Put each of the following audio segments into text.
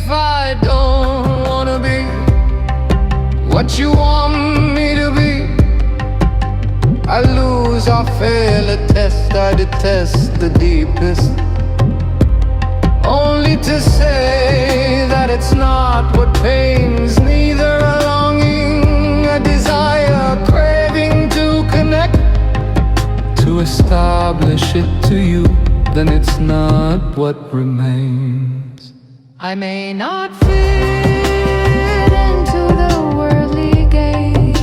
if I don't wanna be what you want me to be. I lose or fail a test, I detest the deepest, only to say that it's not what pains, neither a longing, a desire, craving to connect, to establish it to you, then it's not what remains. I may not fit into the worldly gauge.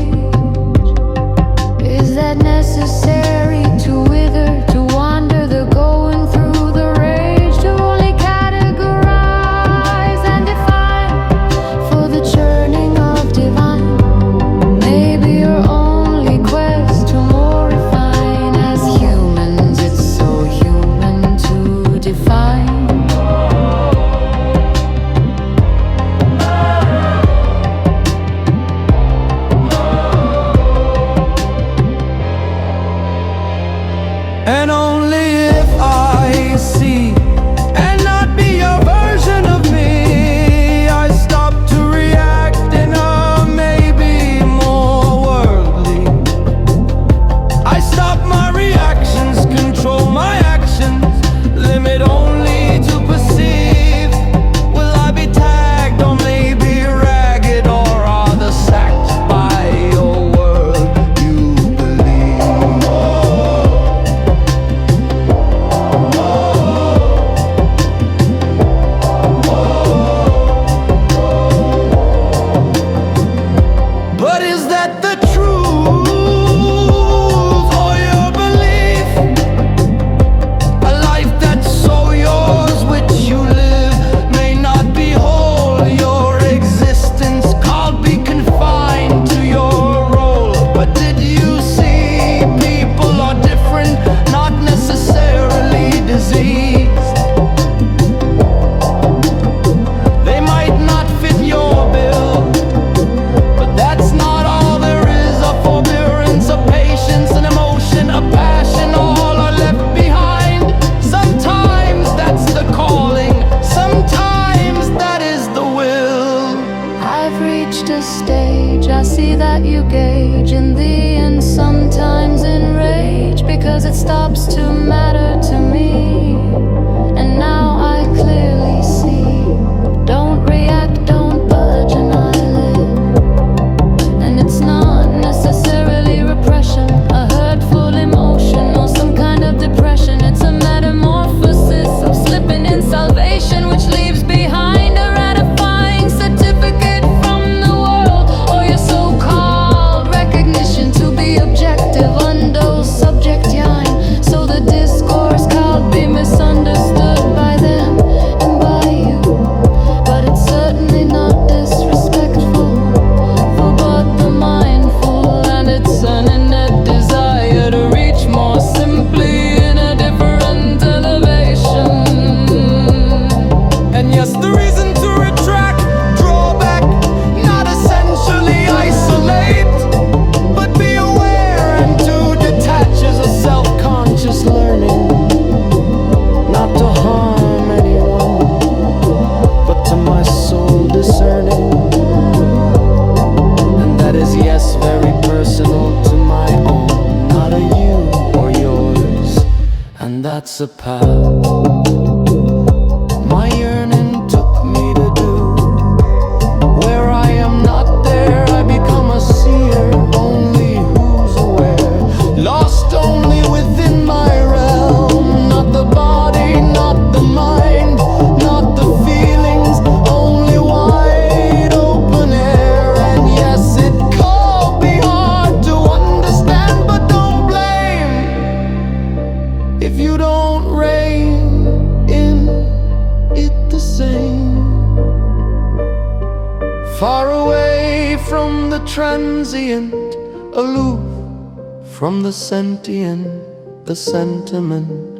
Is that necessary to wither, to wander, the going through the rage, to only categorize and define for the churning of divine? Maybe your only quest to more refine. As humans, it's so human to define. And only if I see and not be your version of me, I stop to react in a maybe more worldly. I stop my reactions, control my actions, limit only to perceive. Will I be tagged or maybe ragged, or rather sacked by your world you believe? But is that the truth or your belief? A life that's so yours, which you live, may not be whole. Your existence can't be confined to your role. But did you see people are different, not necessarily diseased? They might not fit your bill, but that's not all there is. A forbearance, a patience, an emotion, a passion, all are left behind. Sometimes that's the calling, sometimes that is the will. I've reached a stage, I see that you gauge in the end, sometimes enrage, because it stops to matter to me. And now I clearly see, don't react, don't budge an eyelid. And it's not necessarily repression, a hurtful emotion, or some kind of depression. It's a metamorphosis of slipping in salvation, which leaves behind a ratifying certificate from the world, or your so-called recognition to be objective, undo subject yine. So the discourse can't be misunderstood by them and by you. But it's certainly not disrespectful for but the mindful, and it's an innate desire to reach more simply in a different elevation. And yes, the reason to retract, draw back, not essentially isolate, but be aware and to detach is a self-conscious learning, not to harm anyone, but to my soul discerning. And that is, yes, very personal to my own, not a you or yours. And that's a path my yearning took me to do. Where I am not there, I become a seer, only who's aware. Lost only within my realm, not the body, not the mind, not the feelings, only wide open air. And yes, it could be hard to understand, but don't blame if you don't rein in it the same. Far away from the transient, aloof from the sentient, the sentiment,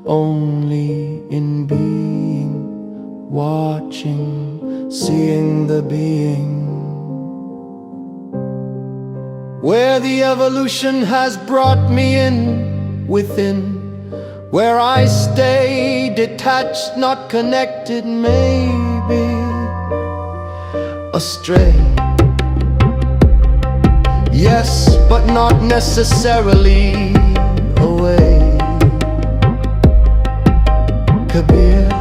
only in being, watching, seeing the being. Where the evolution has brought me in, within, where I stay detached, not connected, maybe. astray. Yes, but not necessarily away. Kabir.